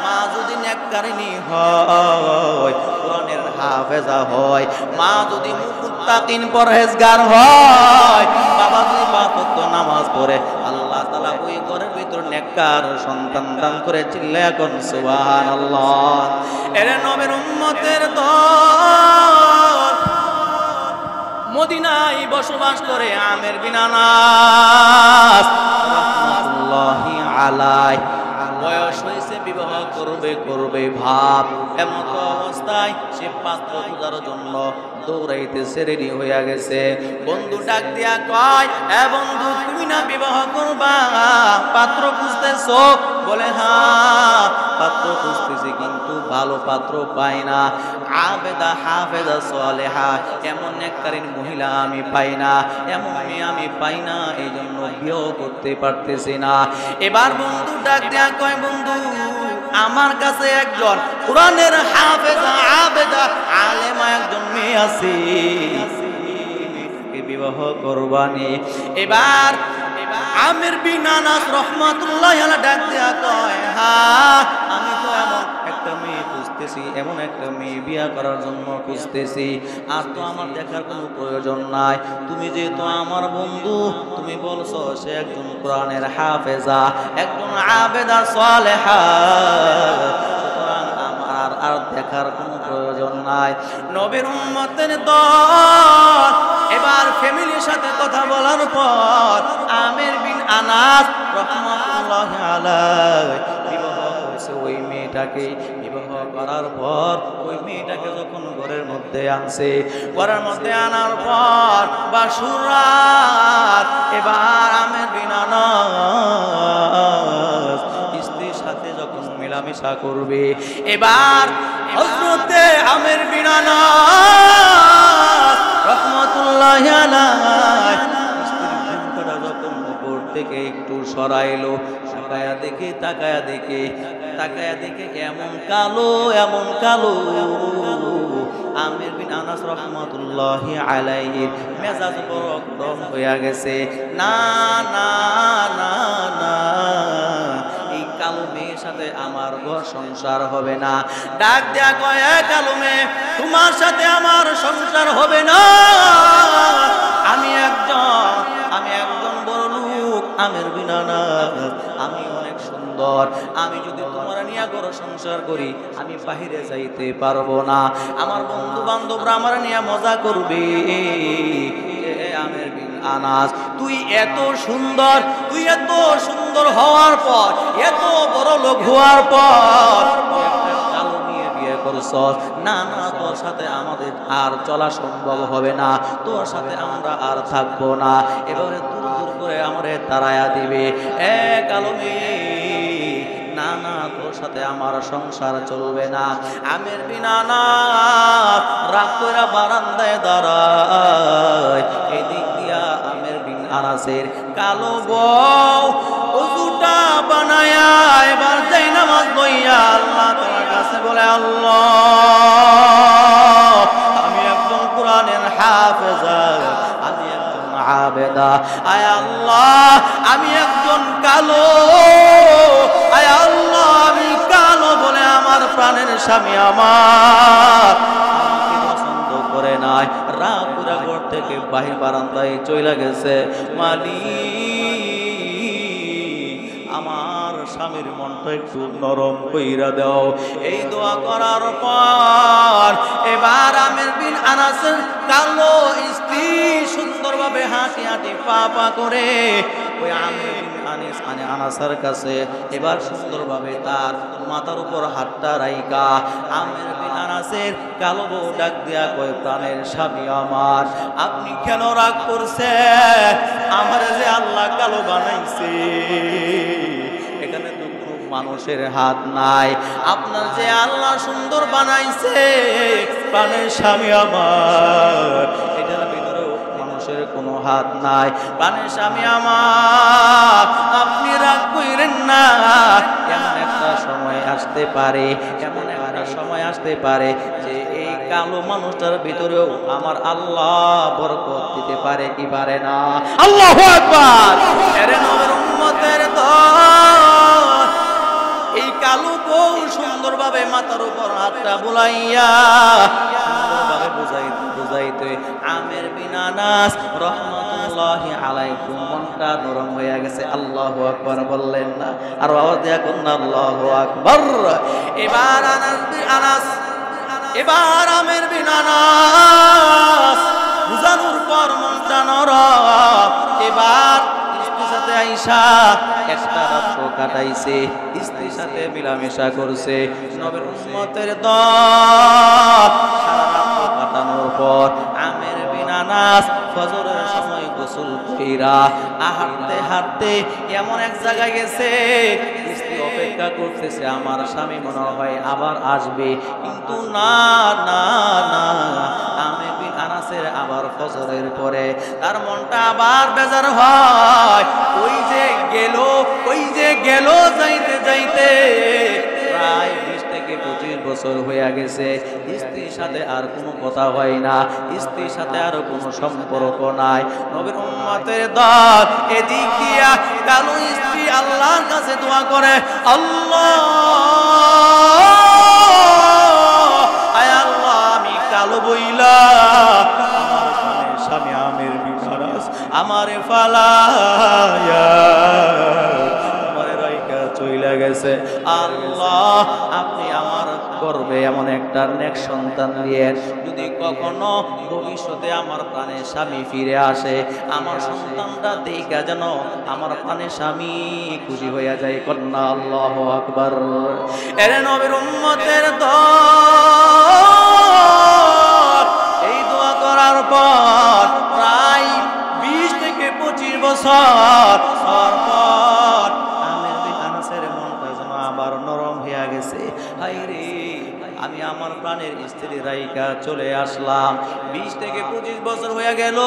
মা যদি নেককারিনী হয়, কোরআনের হাফেজা হয়, মা যদি মুত্তাকিন পরহেজগার হয়, বাবা যদি 5 ওয়াক্ত নামাজ পড়ে, আল্লাহ তাআলা ওই ঘরের ভিতর নেককার সন্তান দান করে। চিল্লায়া কোন সুবহানাল্লাহ। এরে নবীর উম্মতের দল মদিনায় বসবাস করে আমের বিন আনাস রাহমাতুল্লাহি আলাইহি। বয়স হয়েছে, বিবাহ করবে ভাব, এমন অবস্থায় সে পাত্র খোঁজার জন্য দৌড়াইতেছে, রেডি হইয়া গেছে। বন্ধু ডাক দিয়া কয়, এ বন্ধু তুমি না বিবাহ করবা, পাত্র খুঁজতেছো? বলে হ্যাঁ পাত্র খুঁজতেছি, কিন্তু ভালো পাত্র পাই না। আবেদা হাফেজা সালেহা এমন নেককারিন মহিলা আমি পাই না, এমন মেয়ে আমি পাই না, এই জন্য বিয়ে করতে পারতেছি না। এবার বন্ধু ডাক দেয়া কয়, বন্ধু আমার কাছে একজন কোরআনের হাফেজা আবেদা আলেমা একজন মেয়ে আছে, বিবাহ করবানি। এবার আমির বিন আনাস রাহমাতুল্লাহি আলাইহি ডাক দেয়া কয়, হ্যাঁ আমি তো এমন একটা মেয়ে খুঁজতেছি, এমন একটা মেয়ে বিয়ে করার জন্য খুঁজতেছি, আর তো আমার দেখার কোনো প্রয়োজন নাই। তুমি যেহেতু আমার বন্ধু, তুমি বলছো সে একজন কোরআনের হাফেজা, একজন আবেদা সালেহা, সুতরাং আমার আর দেখার কোনো প্রয়োজন নাই। নবীর উম্মতের দল এবার ফ্যামিলির সাথে কথা বলার পর আমির বিন আনাস রাহমাতুল্লাহি আলাইহি বিবাহ করেছে ওই মেয়েটাকে। বিবাহ করার পর ওই মেয়েটাকে যখন ঘরের মধ্যে আনছে, ঘরের মধ্যে আনার পর বাসুর রাত, এবার আমির বিন আনাস স্ত্রীর সাথে যখন মেলামেশা করবে, এবার হযরতে আমির বিন আনাস রাহমাতুল্লাহি আলাইহি স্ত্রীর ঘুমটা যখন উপর থেকে একটু সরাইলো, তাকায়া দেখে এমন কালো আমির বিন আনাস রাহমাতুল্লাহি আলাইহি মেজাজ বড় গরম হয়ে গেছে। না না না না, এই কালো মেয়ের সাথে আমার ঘর সংসার হবে না। ডাক দেয়া কয়, কালো মেয়ে, তোমার সাথে আমার সংসার হবে না। আমি একজন বড় লোক, আমির বিন আনাস, আমি অনেক সুন্দর। আমি যদি তোমার নিয়ে ঘর সংসার করি, আমি বাহিরে যাইতে পারবো না। আমার বন্ধু বান্ধবরা আমার নিয়ে মজা করবে। আমির বিন আনাস, তুই এত সুন্দর হওয়ার পর, এত বড় লোক হওয়ার পর কালো নিয়ে বিয়ে করছস। না না, তোর সাথে আমাদের আর চলা সম্ভব হবে না, তোর সাথে আমরা আর থাকবো না। এবারে দূর দূর করে আমারে তাড়ায়া দিবে। কালো মেয়ে, না না, তোর সাথে আমার সংসার চলবে না। আমির বিন আনাস রাগ কইরা বারান্দায় দাঁড়ায়। এদিক দিয়া আমির বিন আনাসের কালো বউ ওযুটা বানায়া এবার যাই নামাজ লইয়া আল্লাহ তাআলার কাছে বলে, আল্লাহ, আমি একজন কোরআনের হাফেজা, আমি একজন আবেদা। আয় আল্লাহ, আমি একজন কালো, আয় আল্লাহ, আমি কালো বলে আমার প্রাণের স্বামী আমার আমাকে পছন্দ করে নাই। রাগ পুরা ঘর থেকে বাহির বারান্দায় চলে গেছে। মালিক, আমার স্বামীর মনটা একটু নরম কইরা দাও। এই দোয়া করার পর এবার আমির বিন আনাসের কালো স্ত্রী সুন্দরভাবে হাঁটি হাঁটি পা পা করে ওই আমির বিন আনাসের কাছে এবার সুন্দরভাবে তার মাথার উপর হাতটা রাইকা আমির বিন আনাসের কালো বউ ডাক দিয়া কয়, প্রাণের স্বামী আমার, আপনি কেন রাগ করছেন? আমার যে আল্লাহ কালো বানাইছে, এখানে তো কোনো মানুষের হাত নাই। আপনার যে আল্লাহ সুন্দর বানাইছে, প্রাণের স্বামী আমার, এটার ভিতরেও মানুষের কোনো হাত নাই। প্রাণের স্বামী আমার, আপনি রাগ কইরেন না। এমন একটা সময় আসতে পারে, যে এই কালো মানুষটার ভিতরেও আমার আল্লাহ বরকত দিতে পারে কি পারে না? আল্লাহু আকবার। এরে নবীর উম্মতের দল, এই কালো বউ সুন্দরভাবে মাথার উপর হাতটা বুলাইয়া সুন্দরভাবে বুঝাইতে আমির বিন আনাস রাহমাতুল্লাহি আলাইহি মনটা নরম হয়ে গেছে। আল্লাহু আকবার বললেন না? আর আওয়াজ দিয়া কোন আল্লাহু আকবার। এবার আমির বিন আনাস বুঝানোর পর মনটা নরম। এবার স্ত্রীর সাথে আইসা একটা রাত্র কাটাইছে, স্ত্রীর সাথে মিলামেশা করছে। নবীর উম্মতের দল সারা রাত্র কাটানোর পর আমির বিন আনাস ফজরের সময় গোসল কইরা হাঁটতে হাঁটতে এমন এক জায়গায় গেছে, স্ত্রী অপেক্ষা করতেছে, আমার স্বামী মনে হয় আবার আসবে। কিন্তু না না না, আমির বিন আনাসের আবার ফজরের পরে তার মনটা আবার বেজার হয়। ওই যে গেল যাইতে যাইতে প্রায় 20 থেকে 25 বছর হয়ে গেছে। স্ত্রীর সাথে আর কোনো কথা হয় না, স্ত্রীর সাথে আর কোনো সম্পর্ক নাই। নবীর উম্মতের দল এদিক দিয়া কালো স্ত্রী আল্লাহর কাছে দোয়া করে, আল্লাহ, আয় আল্লাহ, আমি কালো বইলা আমার স্বামী আমির বিন আনাস আমারে ফালায়া আমারে রাইকা চইলা গেছে। আল্লাহ, আপনি আমার গর্ভে এমন একটা নেক সন্তান দিয়েন, যদি কখনো ভবিষ্যতে আমার প্রাণের স্বামী ফিরে আসে, আমার সন্তানটা দেখা যেন আমার প্রাণের স্বামী খুশি হইয়া যায়। কন্যা আল্লাহু আকবার। এরে নবীর উম্মতের দল এই দোয়া করার পর প্রায় 20 থেকে 25 বছর পর আমির বিন আনাসের মনটা যেন আবার নরম হয়ে গেছে। হায় রে, আমি আমার প্রাণের স্ত্রী রাইকা চলে আসলাম, 20 থেকে 25 বছর হয়ে গেল,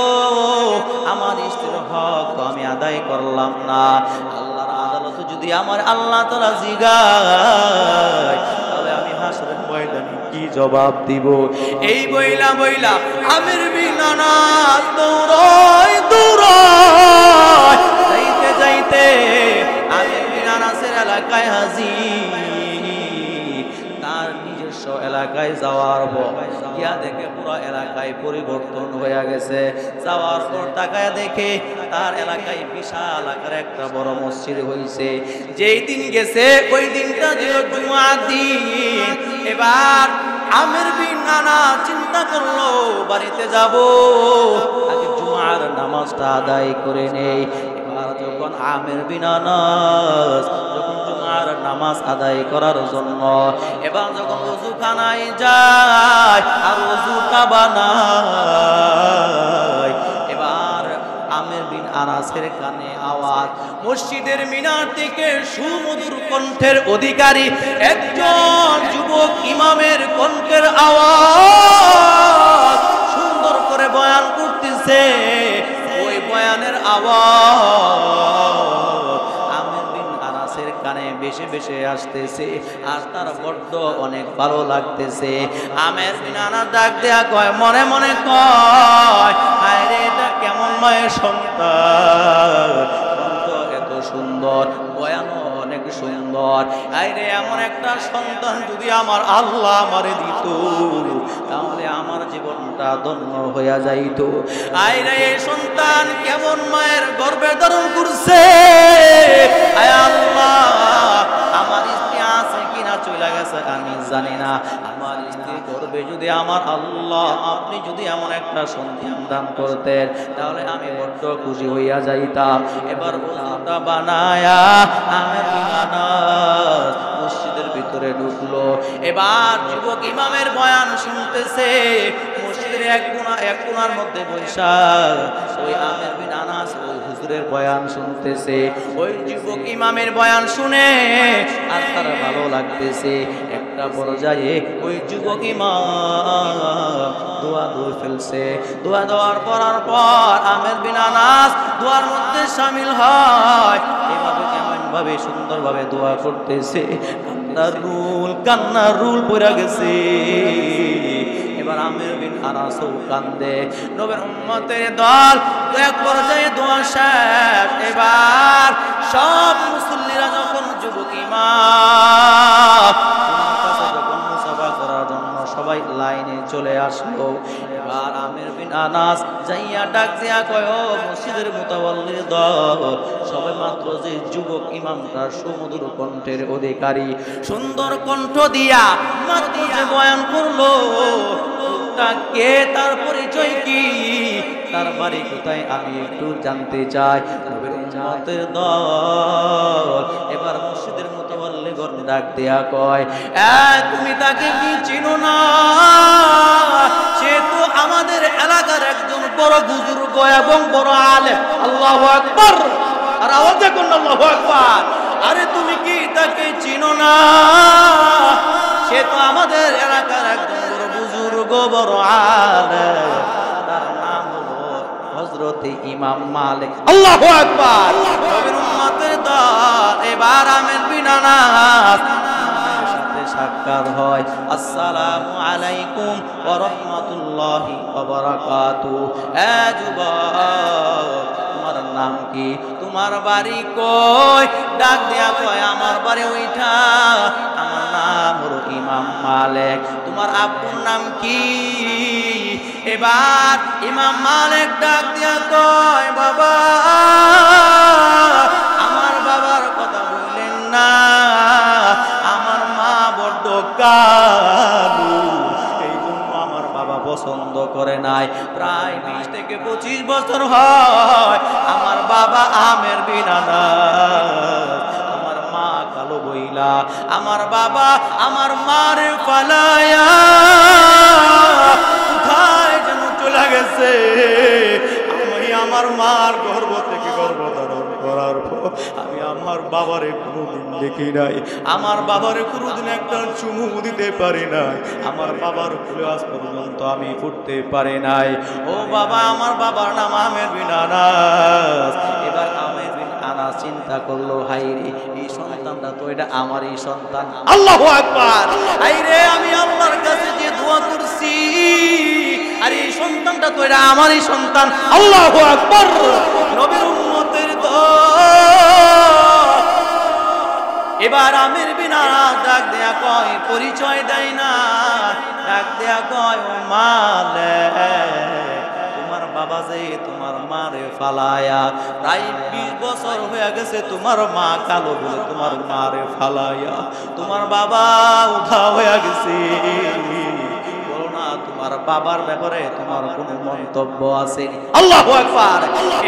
আমার স্ত্রীর হক তো আমি আদায় করলাম না। আল্লাহর আদালতে যদি আমার আল্লাহ তাআলা জিগায়, তাহলে আমি হাসরের ময়দানে কি জবাব দিব? এই বইলা বইলা আমির বিন আনাস দৌড়ায় দৌড়ায় যাইতে যাইতে আমির বিন আনাসের এলাকায় হাজির। তার নিজস্ব এলাকায় যাওয়ার পর গিয়া দেখে পুরো এলাকায় পরিবর্তন হয়ে গেছে। যাওয়ার পর তাকায় দেখে তার এলাকায় বিশাল আকারে একটা বড় মসজিদ হয়েছে। যেই দিন গেছে ওই দিনটা ছিল জুমার দিন। এবার আমির বিন আনাস চিন্তা করলো বাড়িতে যাব, আগে জুমার নামাজটা আদায় করে নেই। এবার যখন আমির বিন আনাস যখন জুমার নামাজ আদায় করার জন্য এবার যখন ওযুখানায় যায় আর ওযুটা বানায়, এবার আমির বিন আনাসের কানে আওয়াজ, মসজিদের মিনার থেকে সুমধুর কণ্ঠের অধিকারী একজন যুবক ইমামের কণ্ঠের আওয়াজ সুন্দর করে বয়ান করতেছে। ওই বয়ানের আওয়াজ আমির বিন আনাসের কানে বেশি বেশি আসতেছে আর তার বড্ড অনেক ভালো লাগতেছে। আমির বিন আনাস ডাক দেয়া কয়, মনে মনে কয়, হায় রে এটা কেমন মায়ের সন্তান, এত সুন্দর, বয়ানও অনেক সুন্দর। আরে এমন একটা সন্তান যদি আমার আল্লাহ আমারে দিত তাহলে আমার জীবনটা ধন্য হইয়া যাইত। আরে এই সন্তান কেমন মায়ের গর্ভে ধারণ করছে, আয় আল্লাহ আমার স্ত্রী আছে কিনা চলে গেছে আমি জানি না, আমার স্ত্রীর গর্ভে যদি আমার আল্লাহ আপনি যদি এমন একটা সন্তান দান করতেন তাহলে আমি বড্ড খুশি হইয়া যাইতাম। এবার ওটা বানায়া আমির বিন আনাস মসজিদের ভিতরে ঢুকলো। এবার যুবক ইমামের বয়ান শুনতেছে। মসজিদের এক কোণার মধ্যে বৈশা ওই আমির বিন আনাস ওই হুজুরের বয়ান শুনতেছে। ওই যুবক ইমামের বয়ান শুনে আর তার ভালো লাগতেছে। একটা পর্যায়ে ওই যুবক ইমাম দোয়া দিয়ে ফেলছে। দোয়া দেওয়ার পর আমির বিন আনাস দোয়ার মধ্যে শামিল হয়। এভাবে কেমন ভাবে সুন্দর ভাবে দোয়া করতেছে, কান্নার রুল পড়ে গেছে। এবার আমির বিন আনাসও কান্দে। নবীর উম্মতের দল এক পর্যায়ে দোয়া শেষ। এবার সব মুসল্লিরা যখন যুবক ইমাম যখন মুসাফা করার জন্য সবাই লাইনে চলে আসলো, এবার আমির বিন আনাস যাইয়া ডাক দিয়া কয়, ও মসজিদের মুতাওয়াল্লির দল, সবাই মাত্র যে যুবক ইমামটা সুমধুর কণ্ঠের অধিকারী সুন্দর কণ্ঠ দিয়া মাত্র যে বয়ান করলো কে, তার পরিচয় কি, তার বাড়ি কোথায় আমি একটু জানতে চাই। নবীর উম্মতের দল এবার মসজিদের মুতাওয়াল্লিগণ ডাক দেয়া কয়, তুমি তাকে কি চিনো না? সে তো আমাদের এলাকার একজন বড় বুজুর্গ এবং বড় আলেম। আল্লাহু আকবার, আর আওয়াজে কোন আল্লাহু আকবার। আরে তুমি কি তাকে চিনো না? সে তো আমাদের এলাকার একজন বড় বুজুর্গ বড় আলেম, তার নাম হলো হযরতে ইমাম মালিক। আল্লাহু আকবার। নবীর উম্মতের দল এবার আমির বিন আনাস সাথে সাক্ষাৎ হয়। আসসালামু আলাইকুম ওয়া রাহমাতুল্লাহি ওয়া বারাকাতুহু। এ যুবক, তোমার নাম কি? তোমার বাড়ি কই? ডাক দিয়া কয়, আমার বাড়ি ওইটা, আমার নাম হলো ইমাম মালিক। তোমার আব্বুর নাম কি? এবার ইমাম মালিক ডাক দিয়া কয়, বাবা, আমার বাবার কথা বললেন না, আমার মা বড্ড কালু, এই জন্য আমার বাবা পছন্দ করে নাই। প্রায় 20 থেকে 25 বছর হয় আমার বাবা আমির বিন আনাস, আমার মা কালো বইলা, আমার বাবা আমার মার পালায়া কোথায় যেন চলে গেছে। আমি আমার মার গর্ভ থেকে গর্ভধারণ করার পর আমি আমার বাবারে কোনোদিন দেখি নাই, আমার বাবারে কোনোদিন একটা চুমু দিতে পারি নাই, আমার বাবার কোলে আজ পর্যন্ত আমি ফুটতে পারি নাই। ও বাবা, আমার বাবার নাম আমির বিন আনাস। এবার আমির বিন আনাস চিন্তা চিন্তা করলো, হাইরে এই সন্তানটা তো এটা আমারই সন্তান। আল্লাহু আকবার। হাইরে আমি আল্লাহর কাছে যে দোয়া করছি, আর এই সন্তানটা তো এটা আমারই সন্তান। আল্লাহু আকবার। নবীর উম্মতের দল এবার আমির বিন আনাস ডাক দেয়া কয়, পরিচয় দেয় না, ডাক দেয়া কয়, ও মালিক, তোমার বাবা যে তোমার মারে ফালায়া প্রায় 20 বছর হয়ে গেছে, তোমার মা কালো বলে তোমার মারে ফালায়া তোমার বাবা উঠা হয়ে গেছে, বলো না তোমার বাবার ব্যাপারে তোমার কোনো মন্তব্য আছে? আল্লাহু আকবার।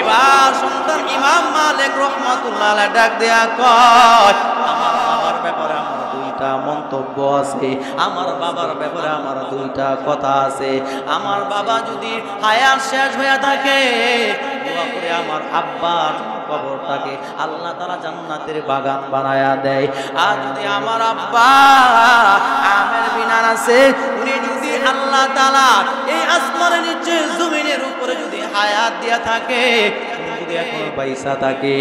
এবার সন্তান ইমাম মালিক রাহমাতুল্লাহ আলাইহি ডাক দেয়া কয়, আমার বাবার ব্যাপারে আমার দুইটা মন্তব্য আছে, আমার বাবার ব্যাপারে আমার দুইটা কথা আছে। আমার বাবা যদি হায়াত শেষ হয়ে থাকে, দোয়া করে আমার আব্বার কবরটাকে আল্লাহ তাআলা জান্নাতের বাগান বানায়া দেয়। আর যদি আমার আব্বা আমির বিন আনাস উনি যদি আল্লাহ তাআলা এই আসমানের নিচে জমিনের উপরে যদি হায়াত দিয়া থাকে, যদি এখন পয়সা থাকে,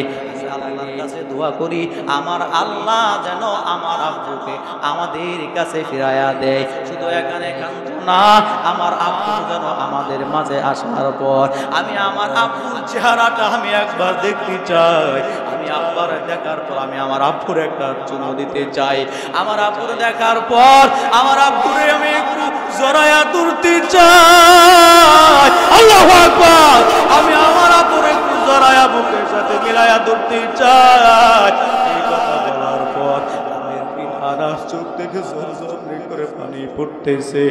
আল্লাহর কাছে দোয়া করি আমার আল্লাহ যেন আমার আব্বুকে আমাদের কাছে ফিরায়া দেয়। শুধু এখানে কান্ত না, আমার আব্বু যেন আমাদের মাঝে আসার পর আমি আমার আব্বুর চেহারাটা আমি একবার দেখতে চাই। আমি আব্বার দেখার পর আমি আমার আব্বুর একটা চুমু দিতে চাই। আমার আব্বুর দেখার পর আমার আব্বুরে আমি একটু জড়ায়া তুলতে চাই। আল্লাহু আকবার। আমি আমার আব্বুর একটু জড়ায়া বুকের সাথে মিলায়া ধরতে চাই। এই কথা বলার পর আমির বিন আনাস চোখ থেকে ঝরঝর করে পানি পড়তেছে,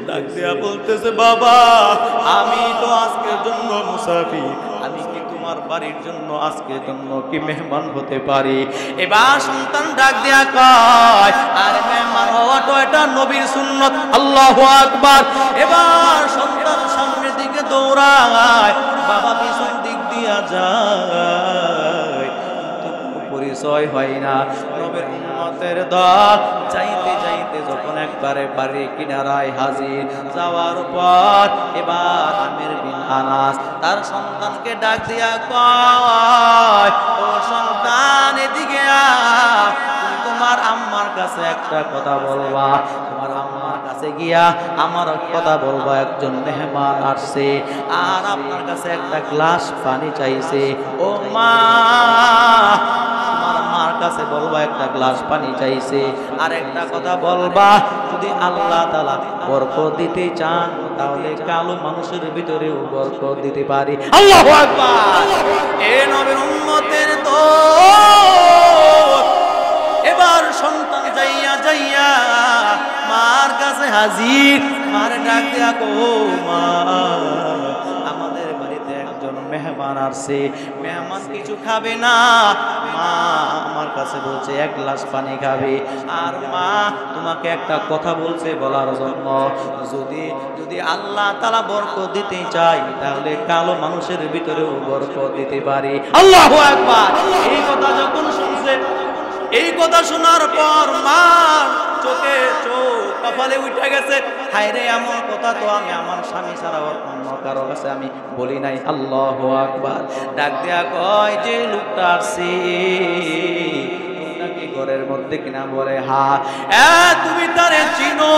ডাক দিয়া বলতেছে, বাবা আমি তো আজকের জন্য মুসাফির, আমি কি তোমার বাড়ির জন্য আজকের জন্য কি মেহমান হতে পারি? এবার সন্তান ডাক দিয়া কয়, আরে মেহমান হওয়া তো এটা নবীর সুন্নত। আল্লাহু আকবার। এবার সন্তান সামনের দিকে দৌড়ায়, বাবা পিছন দিক দিয়া যায়, কিন্তু পরিচয় হয় না। নবীর উম্মতের দল যাইতে যাইতে যখন একবারে বাড়ি কিনারায় হাজির, যাওয়ার পর এবার আমির বিন আনাস তার সন্তানকে ডাক দিয়া কয়, ও সন্তান এদিকে আয়, তুমি তোমার আম্মার কাছে একটা কথা বলবা, তোমার আম্মার কাছে গিয়া আমার কথা বলবা, একজন মেহমান আসছে আর আপনার কাছে একটা গ্লাস পানি চাইছে। ও মা, তোমার মার কাছে বলবা একটা গ্লাস পানি চাইছে। আর একটা কথা বলবা, যদি আল্লাহ তাআলা বরকত দিতে চান তাহলে কালো মানুষের ভিতরেও বরকত দিতে পারি। আল্লাহু আকবার। এ নবীর উম্মতের তো এবার সন্তান যাইয়া যাইয়া মার কাছে হাজির, মার ডাক দিয়া কো, মা আমাদের বাড়িতে একজন মেহমান আসছে, মেহমান কিছু খাবে না, মা আমার কাছে বলছে এক গ্লাস পানি খাবে। আর মা তোমাকে একটা কথা বলছে বলার জন্য, যদি যদি আল্লাহ তাআলা বরকত দিতে চাই তাহলে কালো মানুষের ভিতরেও বরকত দিতে পারি। আল্লাহু আকবার। এই কথা যখন শুনছে, এই কথা শোনার পর মা চোখে চোখ কপালে উঠে গেছে, হায়রে এমন কথা তো আমি আমার স্বামী ছাড়া অন্য কারো কাছে আমি বলি নাই। আল্লাহু আকবার। ডাক দেয়া কয়, যে লোকটা আসছে নাকি ঘরের মধ্যে কিনা? বলে হ্যাঁ। তুমি তারে চিনো?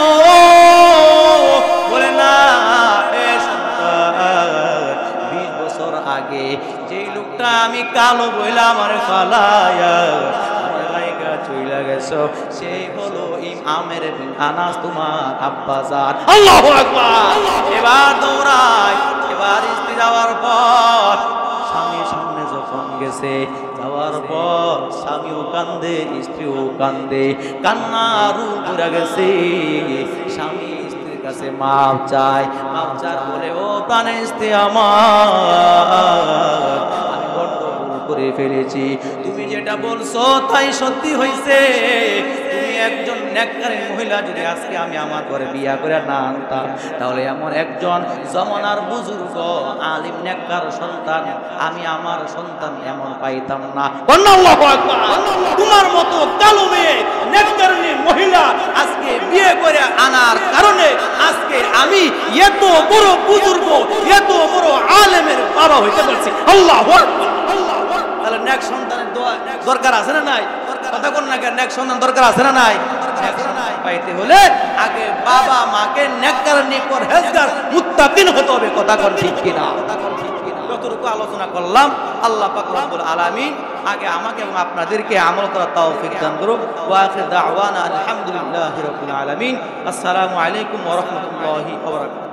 বলে না। এ সন্তান, 20 বছর আগে যেই লোকটা আমি কালো বইলা আমার ফালায়া চইলা গেছো, সেই হলো আমির বিন আনাস, তোমার আব্বা জান। আল্লাহু আকবার। এবার দৌড়ায়, এবার স্ত্রী যাওয়ার পর স্বামীর সামনে যখন গেছে, যাওয়ার পর স্বামীও কান্দে, স্ত্রীও কান্দে, কান্নার উপরে গেছে। স্বামী স্ত্রীর কাছে মাপ চায়, মাপ চায়, বলে ও প্রাণের স্ত্রী আমার, আমি বড্ড ভুল করে ফেলেছি, তুমি যেটা বলছো তাই সত্যি হইছে। তুমি একজন নেককারের মহিলা যদি আজকে আমি আমার ঘরে বিয়া করে না আনতাম, তাহলে এমন একজন জমানার বুজুর্গ আলিম নেককার সন্তান আমি আমার সন্তান এমন পাইতাম না। আল্লাহু আকবার। তোমার মতো কালো মেয়ে নেককারী মহিলা আজকে বিয়ে করে আনার কারণে আজকে আমি এত বড় বুজুর্গ, এত বড় আলেমের বাবা হইতে পারছি। আল্লাহু আকবার। তাহলে নেক সন্তানের দরকার আছে না নাই? কথা কোন না, নেক সন্তান দরকার আছে না নাই? পাইতে হলে আগে বাবা মাকে নেককার পরহেজগার মুত্তাকিন হতে হবে। কথা কোন ঠিক কিনা? যতটুকু আলোচনা করলাম আল্লাহ পাক রব্বুল আলামিন আগে আমাকে এবং আপনাদেরকে আমল করার তৌফিক দান করুন। ওয়া আখির দাওয়ানা আলহামদুলিল্লাহি রাব্বিল আলামিন। আসসালামু আলাইকুম ওয়া রাহমাতুল্লাহি ওয়া বারাকাতুহু।